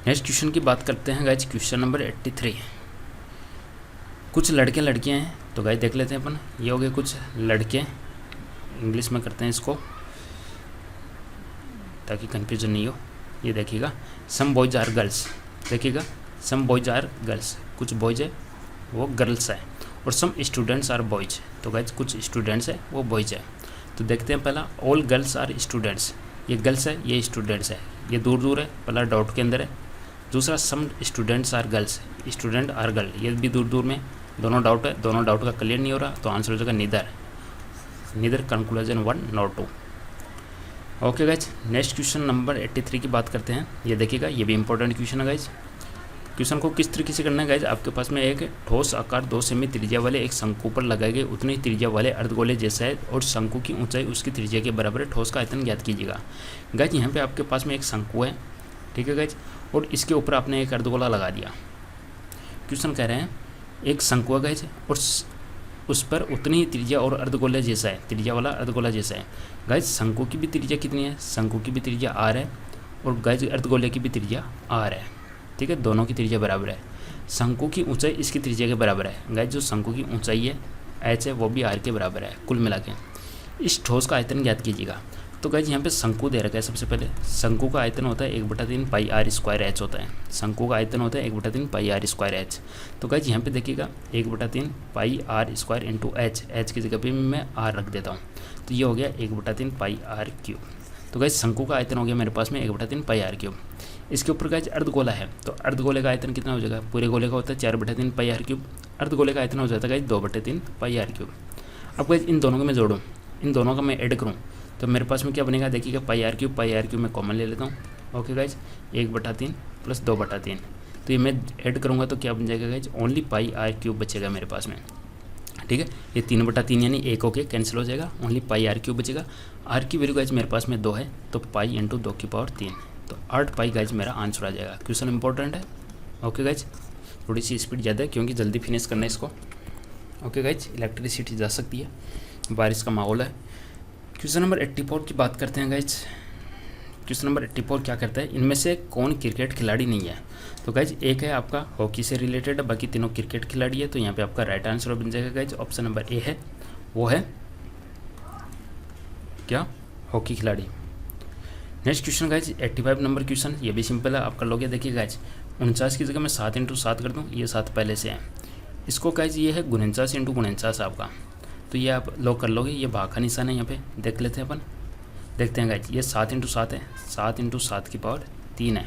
नेक्स्ट क्वेश्चन की बात करते हैं गाइज, क्वेश्चन नंबर 83। कुछ लड़के लड़कियाँ हैं, तो गाइज देख लेते हैं अपन। ये हो गए कुछ लड़के, इंग्लिश में करते हैं इसको ताकि कंफ्यूजन नहीं हो। ये देखिएगा सम बॉयज आर गर्ल्स, देखिएगा सम बॉयज आर गर्ल्स, कुछ बॉयज है वो गर्ल्स है, और सम स्टूडेंट्स आर बॉयज, तो गाइज कुछ स्टूडेंट्स है वो बॉयज है। तो देखते हैं पहला, ऑल गर्ल्स आर स्टूडेंट्स, ये गर्ल्स है ये स्टूडेंट्स है, ये दूर दूर है, पहला डॉट के अंदर है। दूसरा some students or girls, student or girl, ये भी दूर दूर में, दोनों डाउट है, दोनों डाउट का क्लियर नहीं हो रहा, तो आंसर हो जाएगा neither conclusion 1 not 2। Okay guys, next question number 83 की बात करते हैं। ये देखिएगा ये भी इंपॉर्टेंट क्वेश्चन है गाइज। क्वेश्चन को किस तरीके से करना है गाइज? आपके पास में एक ठोस आकार 2 सेमी त्रिज्या वाले एक शंकु पर लगाए गए उतनी त्रिज्या वाले अर्धगोले जैसा है और शंकु की ऊंचाई उसकी त्रिज्या के बराबर है। ठोस का आयतन ज्ञात कीजिएगा। गाइज यहाँ पे आपके पास में एक शंकु है, ठीक है गाइज, और इसके ऊपर आपने एक अर्धगोला लगा दिया। क्वेश्चन कह रहे हैं एक शंकु है गाइज और उस पर उतनी ही त्रिज्या और अर्धगोले जैसा है, त्रिज्या वाला अर्धगोला जैसा है। गाइज शंकु की भी त्रिज्या कितनी है? शंकु की भी त्रिज्या आर है, और गाइज अर्धगोले की भी त्रिज्या आर है, ठीक है, दोनों की त्रिज्या बराबर है। शंकु की ऊंचाई इसकी त्रिज्या के बराबर है। गाइज जो शंकु की ऊंचाई है एच है वो भी आर के बराबर है। कुल मिला के इस ठोस का आयतन ज्ञात कीजिएगा। तो गाइज यहाँ पे शंकु दे रखा है। सबसे पहले शंकु का आयतन होता है 1/3 पाई आर स्क्वायर एच होता है। शंकु का आयतन होता है 1/3 पाई आर स्क्वायर एच। तो गाइज यहाँ पे देखिएगा 1/3 pi r square into h, h की जगह पे मैं आर रख देता हूँ, तो ये हो गया 1/3 पाई आर क्यूब। तो गाइज शंकु का आयतन हो गया मेरे पास में 1/3 पाई आर क्यूब। इसके ऊपर गाइज अर्धगोला है, तो अर्धगोले का आयतन कितना हो जाएगा? पूरे गोले का होता है 4/3 पाई आर क्यूब, अर्धगोले का आयतन हो जाता है गाइज 2/3 पाई आर क्यूब। अब गाइज इन दोनों को मैं जोड़ूँ, इन दोनों का मैं ऐड करूँ, तो मेरे पास में क्या बनेगा? देखिएगा पाई आर क्यूब मैं कॉमन ले लेता हूँ। ओके गाइज 1/3 प्लस 2/3, तो ये मैं ऐड करूँगा तो क्या बन जाएगा guys? Only pi r cube बचेगा मेरे पास में, ठीक है। ये 3/3 यानी 1 होके कैंसिल हो जाएगा, ओनली पाई आर क्यूब बचेगा। आर की वैल्यू गाइज मेरे पास में 2 है, तो पाई इंटू 2⁻3, तो 8 पाई गाइज मेरा आंसर आ जाएगा। क्वेश्चन इंपॉर्टेंट है। ओके गाइज, थोड़ी सी स्पीड ज़्यादा है क्योंकि जल्दी फिनिश करना है इसको। ओके गाइज, इलेक्ट्रिसिटी जा सकती है, बारिश का माहौल है। क्वेश्चन नंबर 84 की बात करते हैं गाइज। क्वेश्चन नंबर 84 क्या करता है, इनमें से कौन क्रिकेट खिलाड़ी नहीं है। तो गाइज एक है आपका हॉकी से रिलेटेड, बाकी तीनों क्रिकेट खिलाड़ी है, तो यहाँ पे आपका राइट आंसर बन जाएगा गाइज ऑप्शन नंबर ए है, वो है क्या, हॉकी खिलाड़ी। Next question guys 85 number question, ये भी सिंपल है, आप कर लोगे। देखिए गाइज 49 की जगह मैं 7 × 7 कर दूँ, ये 7 पहले से है, इसको गाइज ये है 49 × 49 आपका, तो ये आप लोग कर लोगे। ये भाग का निशान है, यहाँ पे देख लेते हैं अपन, देखते हैं गाइज ये 7 × 7 है, 7 × 7 की पावर 3 है।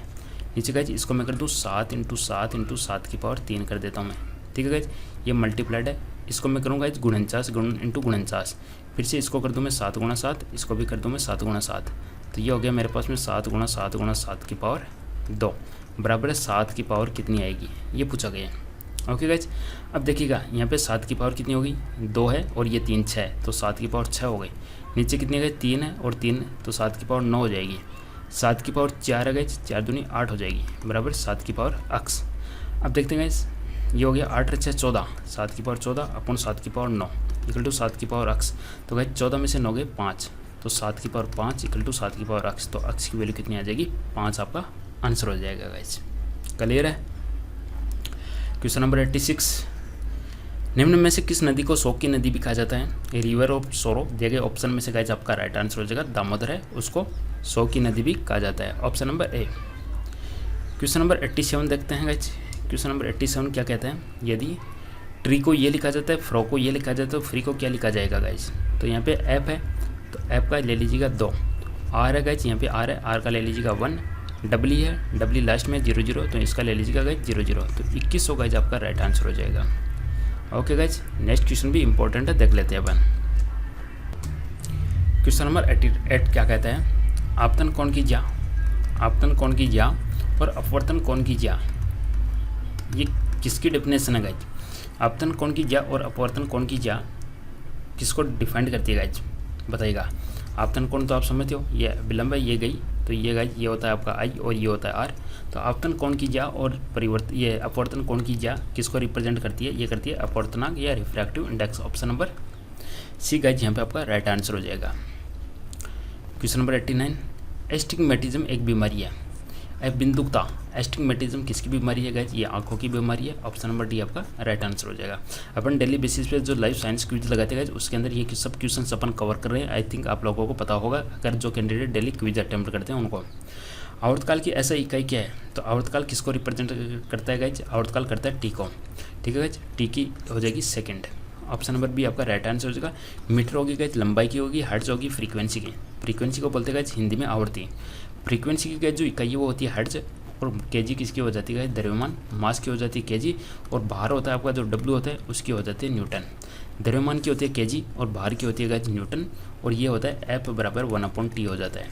नीचे गाइज इसको मैं कर दूँ 7 × 7 × 7 की पावर 3 कर देता हूँ मैं, ठीक है गाइज। ये मल्टीप्लाइड है, इसको मैं करूँगा गाइज 49 × 49, फिर से इसको कर दूँ मैं 7 × 7, इसको भी कर दूँ मैं 7 × 7, तो ये हो गया मेरे पास में 7 × 7 × 7 की पावर 2 बराबर है 7 की पावर कितनी आएगी, ये पूछा गया है। ओके गाइज, अब देखिएगा यहाँ पे 7 की पावर कितनी होगी, 2 है और ये 3 6, तो 7 की पावर 6 हो गई। नीचे कितनी गई, 3 है और 3, तो 7 की पावर 9 हो जाएगी। 7 की पावर 4 है गाइज, 4 दूनी 8 हो जाएगी, बराबर 7 की पावर अक्स। अब देखते हैं गाइज, ये हो गया 8 × 6 14, 7 की पावर 14 अपन 7 की पावर 9 इक्वल टू 7 की पावर अक्स। तो गाइज 14 में से 9 गए 5, तो 7 की पावर 5 इक्वल टू 7 की पावर अक्स, तो अक्स की वैल्यू कितनी आ जाएगी, 5 आपका आंसर हो जाएगा गाइज। क्लियर है। क्वेश्चन नंबर 86, निम्न में से किस नदी को शोक की नदी भी कहा जाता है। रिवर ऑफ सोरो दिए गए ऑप्शन में से गाइज आपका राइट आंसर हो जाएगा दामोदर है, उसको शोक की नदी भी कहा जाता है, option number A. Question number 87 देखते हैं गाइज। क्वेश्चन नंबर 87 क्या कहते हैं, यदि ट्री को ये लिखा जाता है, फ्रो को ये लिखा जाता है, तो फ्री को क्या लिखा जाएगा गाइज। तो यहाँ पे ऐप है, तो ऐप का ले लीजिएगा 2, आर है गाइज, यहाँ पे आर है, आर का ले लीजिएगा 1, डबली है, डबली लास्ट में 0 0, तो इसका ले लीजिएगा गाइज 0 0, तो 2100 गाइज आपका राइट आंसर हो जाएगा। ओके गाइज, नेक्स्ट क्वेश्चन भी इंपॉर्टेंट है, देख लेते हैं अपन। क्वेश्चन नंबर 88 क्या कहता है, आपतन कोण की ज्या, आपतन कोण की ज्या और अपवर्तन कोण की ज्या, ये किसकी डेफिनेशन है गाइज। आपतन कोण की ज्या और अपवर्तन कोण की ज्या किसको डिफाइंड करती है गाइज, बताइएगा। आपतन कोण तो आप समझते हो, ये विलंब है, ये गई, तो ये गाइज ये होता है आपका आई और ये होता है आर। तो आपतन कोण की ज्या और ये अपवर्तन कोण की ज्या किसको रिप्रेजेंट करती है, ये करती है अपवर्तनांक या refractive index, option number see guys यहाँ पे आपका राइट आंसर हो जाएगा। क्वेश्चन नंबर 89, एस्टिग्मेटिज्म एक बीमारी है, बिंदुकता, एस्टिग्मेटिज्म किसकी बीमारी है गाइज, ये आंखों की बीमारी है, ऑप्शन नंबर डी आपका राइट आंसर हो जाएगा। अपन डेली बेसिस पे जो लाइफ साइंस क्विज लगाते हैं गाइज, उसके अंदर ये सब क्वेश्चंस अपन कवर कर रहे हैं। आई थिंक आप लोगों को पता होगा, अगर जो कैंडिडेट डेली क्विज अटेम्प्ट करते हैं उनको। आवर्तकाल की ऐसा इकाई क्या है, तो आवर्तकाल किसको रिप्रेजेंट करता है गाइज, आवर्तकाल करता है टी को, ठीक है गाइज, टी की हो जाएगी सेकेंड, ऑप्शन नंबर बी आपका राइट आंसर हो जाएगा। मीटर होगी गाइज लंबाई की होगी, हर्ट्ज होगी फ्रीक्वेंसी की, फ्रीक्वेंसी को बोलते हैं गाइज हिंदी में आवृत्ति, फ्रीक्वेंसी की जो इकाई है वो होती है हर्ट्ज, और केजी किसकी हो जाती है, द्रव्यमान, मास की हो जाती है केजी, और भार होता है आपका जो डब्ल्यू होता है उसकी हो जाती है न्यूटन। द्रव्यमान की होती है केजी और भार की होती है गाइज न्यूटन, और ये होता है एफ बराबर 1/t हो जाता है।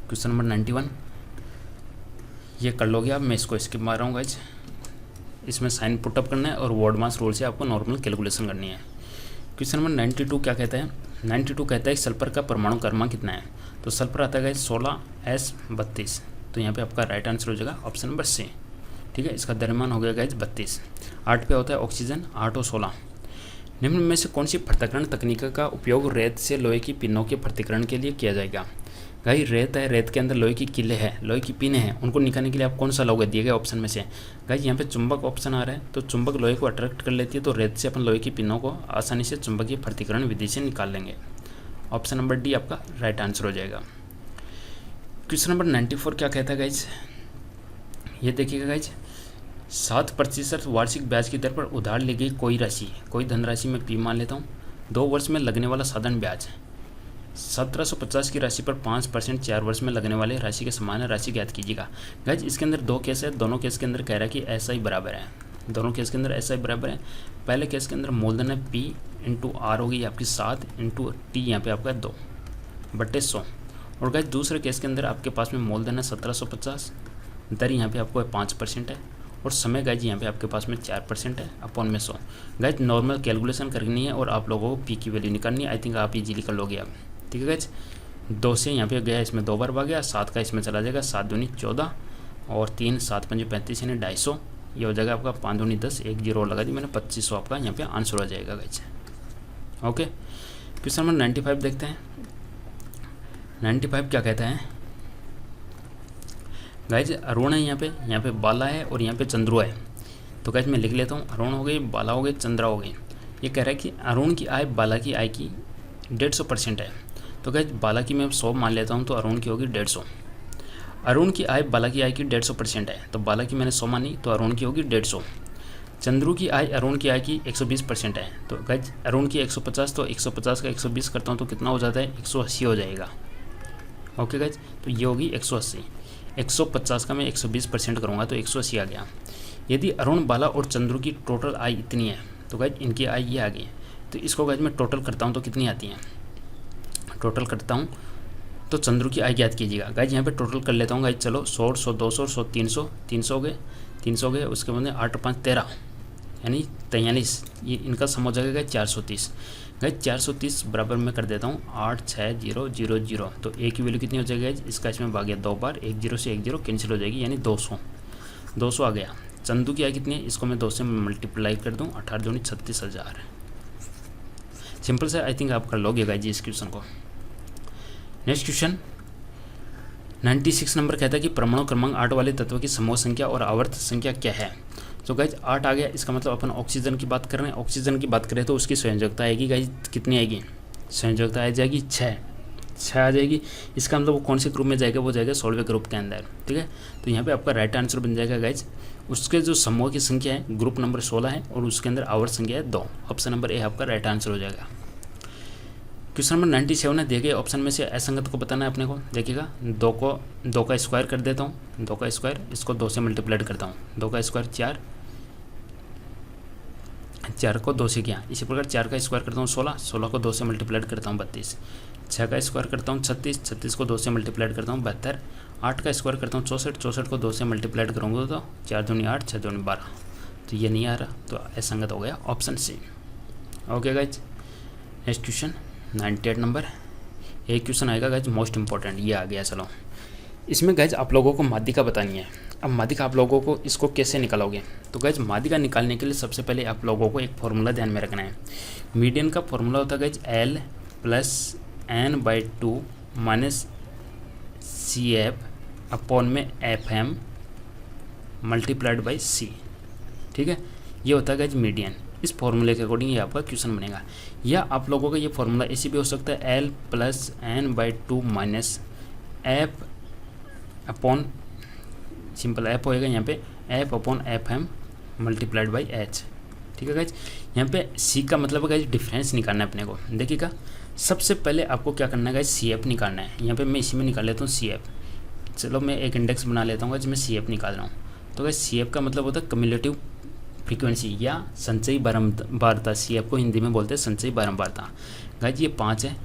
क्वेश्चन नंबर 91, ये कर लोगे आप, मैं इसको स्किप मार रहा हूँ गाइज, इसमें साइन पुटअप करना है और वर्ड मास रूल से आपको नॉर्मल कैलकुलेशन करनी है। क्वेश्चन नंबर 92 क्या कहता है, 92 कहता है सल्फर का परमाणु क्रमांक कितना है, तो सल्फर आता है गाइज 16s32, तो यहाँ पे आपका राइट आंसर हो जाएगा ऑप्शन नंबर सी, ठीक है। इसका द्रव्यमान हो गया गाइज 32। 8 पे होता है ऑक्सीजन, 8 और 16। निम्न में से कौन सी पृथक्करण तकनीक का उपयोग रेत से लोहे की पिनों के पृथक्करण के लिए किया जाएगा। भाई रेत है, रेत के अंदर लोहे की किले हैं, लोहे की पिने हैं, उनको निकालने के लिए आप कौन सा लोगे, दिए गए ऑप्शन में से। गाइस यहाँ पे चुंबक ऑप्शन आ रहा है, तो चुंबक लोहे को अट्रैक्ट कर लेती है, तो रेत से अपन लोहे की पिनों को आसानी से चुंबकीय पृथक्करण विधि से निकाल लेंगे, ऑप्शन नंबर डी आपका राइट आंसर हो जाएगा। क्वेश्चन नंबर 94 क्या कहता है गाइज, ये देखिएगा गाइज, 7% वार्षिक ब्याज की दर पर उधार ली गई कोई राशि, कोई धनराशि में पी मान लेता हूँ, 2 वर्ष में लगने वाला साधारण ब्याज 1750 की राशि पर 5% 4 वर्ष में लगने वाले राशि के समान राशि ज्ञात कीजिएगा। गाइज इसके अंदर 2 केस है, दोनों केस के अंदर कह रहा है कि ऐसा ही बराबर है, दोनों केस के अंदर ऐसा ही बराबर है। पहले केस के अंदर मूलधन है P × R होगी आपकी 7 × T यहाँ पे आपका 2/100, और गाइज दूसरे केस के अंदर आपके पास में मूलधन है 1750, दर यहाँ पे आपको 5% है, और समय गाइज यहाँ पे आपके पास में 4% है अपॉन में 100। गाइज नॉर्मल कैलकुलेशन करनी है और आप लोगों को पी की वैल्यू निकालनी है, आई थिंक आप इजीली कर लोगे आप, ठीक है गाइज। 2 से यहाँ पे गया, इसमें 2 बार भाग गया, 7 का इसमें चला जाएगा, 7 दूनी 14 और 3 7 5 35 यानी 250, ये हो जाएगा आपका 5 दूनी 10, 1 0 लगा दी मैंने, 2500 आपका यहाँ पे आंसर हो जाएगा गाइज। ओके, क्वेश्चन नंबर 95 देखते हैं। 95 क्या कहता है गाइज, अरुण है यहाँ पे बाला है और यहाँ पे चंद्रू है। तो गाइज मैं लिख लेता हूँ, अरुण हो गई, बाला हो गई, चंद्रा हो गई। ये कह रहा है कि अरुण की आय बाला की आय की 150% है। तो गाइज बाला की मैं 100 मान लेता हूँ, तो अरुण की होगी 150। अरुण की आय बाला की आय की 150% है, तो बाला की मैंने 100 मानी, तो अरुण की होगी 150। चंद्रू की आय अरुण की आय की 120% है, तो गाइज अरुण की 150, तो 150 का 120 करता हूँ तो कितना हो जाता है, 180 हो जाएगा। ओके गाइज, तो ये होगी 180। 150 का मैं 120% करूँगा तो 180 आ गया। यदि अरुण, बाला और चंद्रू की टोटल आय इतनी है, तो गाइज इनकी आय ये आ गई। तो इसको गाइज मैं टोटल करता हूँ तो कितनी आती है, टोटल करता हूँ तो चंद्रू की आय याद कीजिएगा। गाइज यहाँ पे टोटल कर लेता हूँ गाइज, चलो 100, 100, 200, 100, 300, 300 हो गए, 300 हो गए, उसके बाद 8 और 5 13, यानी 43, ये इनका सम हो जाएगा 430। गाइज 430 बराबर में कर देता हूँ 86000, तो ए की वैल्यू कितनी हो जाएगी गाइज, इसका इसमें भाग गया 2 बार, 1 0 से 1 0 कैंसिल हो जाएगी, यानी 200, 200 आ गया। चंदू की आय कितनी है, इसको मैं 2 से मल्टीप्लाई कर दूँ, 18 दूनी 36,000। सिंपल से आई थिंक आप कर लोगे गाइज इस क्वेश्चन को। नेक्स्ट क्वेश्चन 96 नंबर कहता है कि परमाणु क्रमांक 8 वाले तत्व की समूह संख्या और आवर्त संख्या क्या है। तो गाइज 8 आ गया, इसका मतलब अपन ऑक्सीजन की बात कर रहे हैं। ऑक्सीजन की बात करें तो उसकी संयोजकता आएगी गाइज कितनी आएगी, संयोजकता आ जाएगी 6 आ जाएगी। इसका मतलब वो कौन से ग्रुप में जाएगा, वो जाएगा 16वें ग्रुप के अंदर। ठीक है, तो यहाँ पे आपका राइट आंसर बन जाएगा गाइज, उसके जो समूह की संख्या है ग्रुप नंबर 16 है और उसके अंदर आवर्त संख्या है 2। ऑप्शन नंबर ए आपका राइट आंसर हो जाएगा। क्वेश्चन नंबर 97 है, दिए गए ऑप्शन में से असंगत को बताना है अपने को। देखिएगा 2 का स्क्वायर कर देता हूँ, 2 का स्क्वायर, इसको 2 से मल्टीप्लाइड करता हूँ, 2 का स्क्वायर 4, 4 को 2 से किया। इसी प्रकार 4 का स्क्वायर करता हूँ 16, 16 को 2 से मल्टीप्लाइड करता हूँ 32, 6 का स्क्वायर करता हूँ 36, 36 को 2 से मल्टीप्लाइड करता हूँ 72, 8 का स्क्वायर करता हूँ 64, 64 को 2 से मल्टीप्लाइड करूँगा तो 4 दूनी 8, 6 दूनी 12, तो ये नहीं आ रहा, तो असंगत हो गया option C. Okay guys, next question 98 number, एक क्वेश्चन आएगा गाइज मोस्ट इंपॉर्टेंट, ये आ गया। चलो इसमें गाइज आप लोगों को माध्यिका बतानी है। अब माध्यिका आप लोगों को इसको कैसे निकालोगे, तो गाइज माध्यिका निकालने के लिए सबसे पहले आप लोगों को एक फॉर्मूला ध्यान में रखना है। मीडियन का फॉर्मूला होता है guys L+N/2 minus CF upon में FM मल्टीप्लाइड बाई C। ठीक है, ये होता है गाइज मीडियन। इस फॉर्मूले के अकॉर्डिंग ये आपका क्वेश्चन बनेगा। या आप लोगों का ये फॉर्मूला ऐसे भी हो सकता है L+N/2 minus F upon, simple F होएगा यहाँ पे, F upon FM multiplied by H। ठीक है गाइज, यहाँ पे C का मतलब है गाइज डिफरेंस निकालना है अपने को। देखिएगा सबसे पहले आपको क्या करना है गाइज, CF निकालना है। यहाँ पे मैं इसी में निकाल लेता हूँ CF। चलो मैं एक इंडेक्स बना लेता हूँ जिसमें CF निकाल रहा हूँ। तो गाइज CF का मतलब होता है कम्युलेटिव फ्रीक्वेंसी या संचयी बारंबारता। CF को हिंदी में बोलते हैं संचयी बारंबारता। गाइज ये 5 है,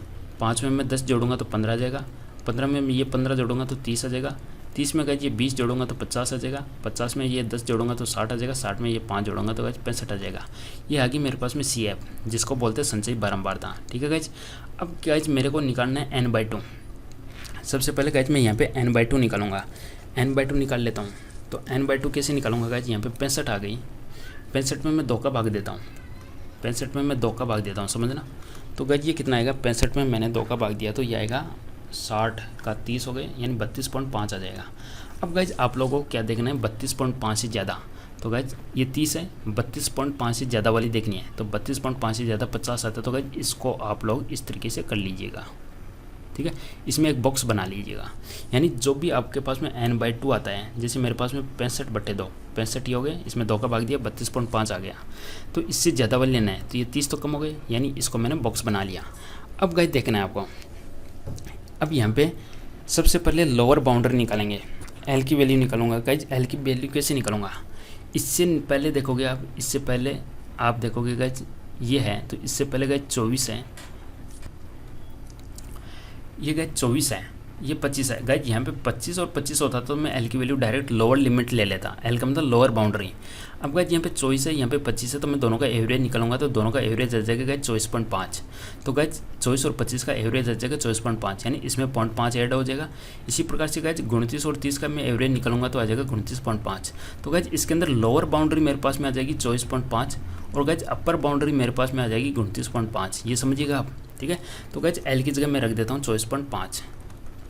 5 में मैं 10 जोड़ूंगा तो 15 आ जाएगा, 15 में ये 15 जोड़ूंगा तो 30 आ जाएगा, 30 में गाइज ये 20 जोड़ूंगा तो 50 आ जाएगा, 50 में ये 10 जोड़ूंगा तो 60 आ जाएगा, 60 में ये 5 जोड़ूंगा तो गाइज 65 आ जाएगा। ये आ गई मेरे पास में CF, जिसको बोलते हैं संचयी बारंबारता। ठीक है गाइज, अब गाइज मेरे को निकालना है N/2। सबसे पहले गाइज मैं यहाँ पे N/2 निकालूंगा, N/2 निकाल लेता हूँ। तो N/2 कैसे निकालूंगा गाइज, यहाँ पे 65 आ गई, 65 में मैं 2 का भाग देता हूँ, 65 में मैं 2 का भाग देता हूँ, समझना। तो गाइज ये कितना आएगा, 65 में मैंने 2 का भाग दिया तो ये आएगा 60 का 30 हो गए, यानी 32.5 आ जाएगा। अब गाइज आप लोगों को क्या देखना है, 32.5 से ज़्यादा। तो गाइज ये 30 है, 32.5 से ज़्यादा वाली देखनी है। तो 32.5 से ज़्यादा 50 आता है, तो गाइज इसको आप लोग इस तरीके से कर लीजिएगा। ठीक है, इसमें एक बॉक्स बना लीजिएगा, यानी जो भी आपके पास में N/2 आता है, जैसे मेरे पास में 65/2, 65 ही हो गए, इसमें 2 का भाग दिया 32.5 आ गया। तो इससे ज़्यादा वाले लेना है, तो ये 30 तो कम हो गए, यानी इसको मैंने बॉक्स बना लिया। अब गाइज देखना है आपको, अब यहाँ पे सबसे पहले लोअर बाउंड्री निकालेंगे, L की वैल्यू निकालूंगा। गाइज L की वैल्यू कैसे निकालूंगा, इससे पहले देखोगे आप, इससे पहले आप देखोगे गाइज ये है, तो इससे पहले गाइज 24 है, ये गाइज 24 है, ये 25 है। गाइज यहाँ पे 25 और 25 होता तो मैं L की वैल्यू डायरेक्ट लोअर लिमिट ले लेता, L का मतलब लोअर बाउंड्री। अब गाइज यहाँ पे 24 है, यहाँ पे 25 है, तो मैं दोनों का एवरेज निकालूंगा, तो दोनों का एवरेज आ जाएगा गाइज 24.5। तो गाइज 24 और 25 का एवरेज आ जाएगा 24.5, यानी इसमें 0.5 ऐड हो जाएगा। इसी प्रकार से गाइज 29 और 30 का मैं एवरेज निकालूंगा तो आ जाएगा 29.5। तो गाइज इसके अंदर लोअर बाउंड्री मेरे पास में आ जाएगी 24.5 और गाइज अपर बाउंड्री मेरे पास में आ जाएगी 29.5, ये समझिएगा आप। ठीक है, तो गाइज L की जगह मैं रख देता हूँ 24.5।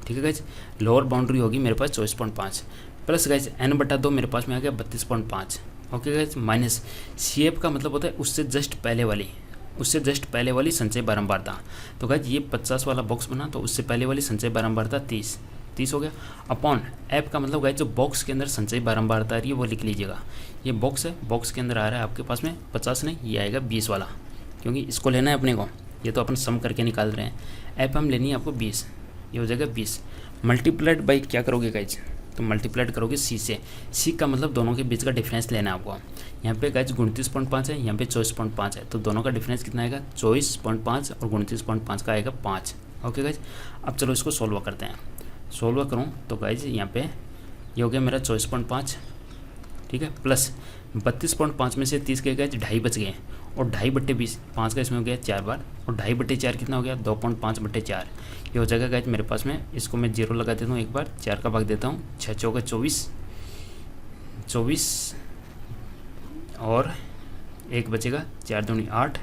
ठीक है गाइज, लोअर बाउंड्री होगी मेरे पास 24.5 प्लस गाइज n/2 मेरे पास में आ गया 32.5। ओके गाइज, माइनस CF का मतलब होता है उससे जस्ट पहले वाली संचय बारंबारता। तो गाइज ये 50 वाला बॉक्स बना तो उससे पहले वाली संचय बारंबारता 30 हो गया, अपॉन ऐप का मतलब गाइज जो बॉक्स के अंदर संचय बारंबारता आ रही है वो लिख लीजिएगा। ये बॉक्स है, बॉक्स के अंदर आ रहा है आपके पास में 50 नहीं, ये आएगा 20 वाला, क्योंकि इसको लेना है अपने को, ये तो अपन सम करके निकाल रहे हैं। ऐप हम लेनी है आपको 20, ये हो जाएगा 20 मल्टीप्लाइड बाई क्या करोगे गाइज, तो मल्टीप्लाइड करोगे C से। C का मतलब दोनों के बीच का डिफरेंस लेना है आपको। यहाँ पे गाइज 29.5 है, यहाँ पे 24.5 है, तो दोनों का डिफरेंस कितना आएगा 24.5 और 29.5 का आएगा 5। ओके गाइज, अब चलो इसको सोल्व करते हैं। सोल्व करूँ तो गाइज यहाँ पे ये हो गया मेरा 24.5, ठीक है, प्लस 32.5 में से 30 के गाइज 2.5 बच गए, और 2.5/20 5 का इसमें हो गया 4 बार, और 2.5/4 कितना हो गया 2.5/4। ये हो जाएगा गाइज मेरे पास में, इसको मैं 0 लगा देता हूँ एक बार, 4 का भाग देता हूँ, 6 चौके 24 और 1 बचेगा, 4 दूनी 8,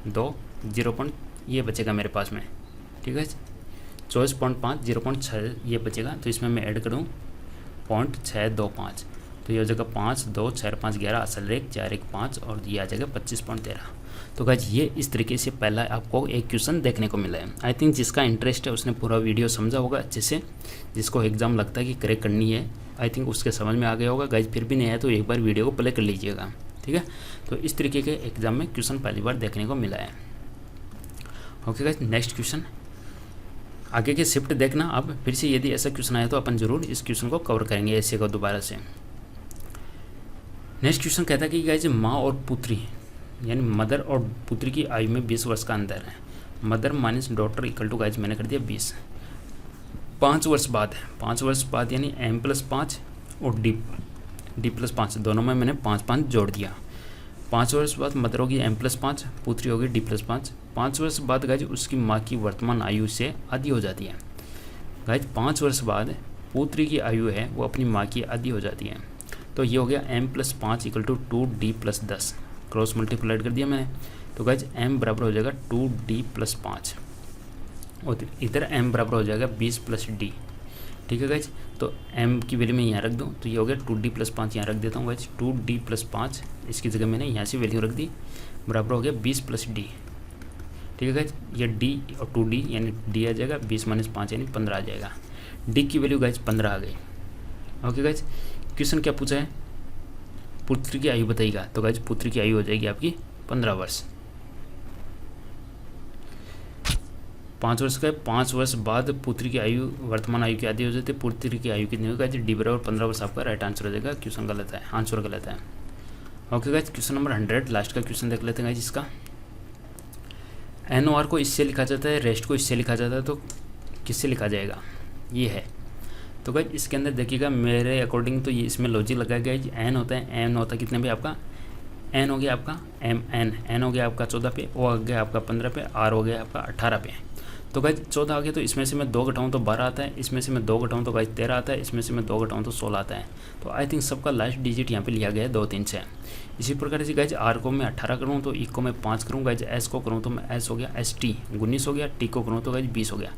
2 0. ये बचेगा मेरे पास में, ठीक है 24.5 0.6 ये बचेगा, तो इसमें मैं ऐड करूँ 0.625, तो ये हो जाएगा 5 2 4 5 11 असल रेख 4 1 5 और ये आ जाएगा 25.13। तो गाइज ये इस तरीके से पहला आपको एक क्वेश्चन देखने को मिला है। आई थिंक जिसका इंटरेस्ट है उसने पूरा वीडियो समझा होगा अच्छे से, जिसको एग्जाम लगता है कि करेक्ट करनी है आई थिंक उसके समझ में आ गया होगा। गाइज फिर भी नहीं आया तो एक बार वीडियो को प्ले कर लीजिएगा, ठीक है। तो इस तरीके के एग्जाम में क्वेश्चन पहली बार देखने को मिला है। ओके गाइज, नेक्स्ट क्वेश्चन आगे के शिफ्ट देखना। अब फिर से यदि ऐसा क्वेश्चन आया तो अपन जरूर इस क्वेश्चन को कवर करेंगे ऐसे को दोबारा से। नेक्स्ट क्वेश्चन कहता है कि गाइज माँ और पुत्री यानी मदर और पुत्री की आयु में 20 वर्ष का अंतर है। Mother minus daughter equal to guys मैंने कर दिया 20। 5 वर्ष बाद है, 5 वर्ष बाद यानी m+5 और d+5 दोनों में मैंने 5 जोड़ दिया। 5 वर्ष बाद मदर होगी m+5, पुत्री होगी d+5। 5 वर्ष बाद गाइज उसकी माँ की वर्तमान आयु से आधी हो जाती है। गाइज 5 वर्ष बाद पुत्री की आयु है वो अपनी माँ की आधी हो जाती है। तो ये हो गया m+5 equal to 2d+10, cross multiplied कर दिया मैंने। तो गाइज m बराबर हो जाएगा 2d+5 और इधर m बराबर हो जाएगा 20+d, ठीक है गाइज। तो m की वैल्यू मैं यहाँ रख दूँ तो ये हो गया 2d+5, यहाँ रख देता हूँ गाइज 2d+5, इसकी जगह मैंने यहाँ से वैल्यू रख दी, बराबर हो गया 20+d, ठीक है गाइज। ये d और 2d यानी d आ जाएगा, 20 - 5 यानी 15 आ जाएगा। d की वैल्यू गाइज 15 आ गई। ओके गाइज, क्वेश्चन क्या पूछा है, पुत्री की आयु बताइएगा। तो गाइज पुत्री की आयु हो जाएगी आपकी 15 वर्ष। 5 वर्ष का 5 वर्ष बाद पुत्री की आयु वर्तमान आयु की आधी हो जाती है। पुत्री की आयु कितनी होगी गाइज, d बराबर 15 वर्ष आपका राइट आंसर हो जाएगा। क्वेश्चन गलत है, आंसर गलत है। Okay guys, question number 100 last का क्वेश्चन देख लेते हैं गाइज। इसका NOR को इससे लिखा जाता है, रेस्ट को इससे लिखा जाता है, तो किससे लिखा जाएगा ये है। तो गाइज इसके अंदर देखिएगा मेरे अकॉर्डिंग तो ये इसमें लॉजिक लगाया गया है। n होता है, n होता है कितने पे आपका, n हो गया आपका n हो गया आपका 14 पे, O आ गया आपका 15 पे, R हो गया आपका 18 पे। तो गाइज 14 आ गया तो इसमें से मैं 2 घटाऊँ तो 12 आता है, इसमें से मैं 2 घटाऊँ तो गाइज 13 आता है, इसमें से मैं 2 घटाऊँ तो 16 आता है। तो आई थिंक सबका लास्ट डिजिट यहाँ पे लिया गया है 2 3 से। इसी प्रकार से गाइज R को मैं 18 करूँ तो E को मैं 5 करूँ, गाइज S को करूँ तो मैं S हो गया ST 19 हो गया, T को करूँ तो गाइज 20 हो गया।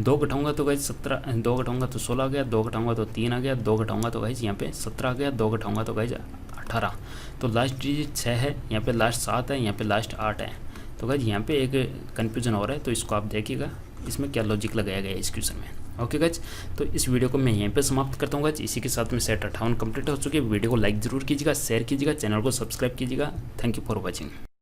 2 घटाऊंगा तो गाइज 17, 2 घटाऊंगा तो 16 आ गया, 2 घटाऊंगा तो 3 आ गया, 2 घटाऊंगा तो गाइज यहाँ पे 17 आ गया, 2 घटाऊंगा तो गाइज 18। तो लास्ट डिजिट 6 है, यहाँ पे लास्ट 7 है, यहाँ पे लास्ट 8 है। तो गाइज यहाँ पे एक कन्फ्यूजन हो रहा है, तो इसको आप देखिएगा इसमें क्या लॉजिक लगाया गया है इस क्वेश्चन में। ओके गाइज, तो इस वीडियो को मैं यहीं पे समाप्त करता हूँ गाइज। इसी के साथ में सेट 58 कंप्लीट हो चुकी है। वीडियो को लाइक जरूर कीजिएगा, शेयर कीजिएगा, चैनल को सब्सक्राइब कीजिएगा। Thank you for watching.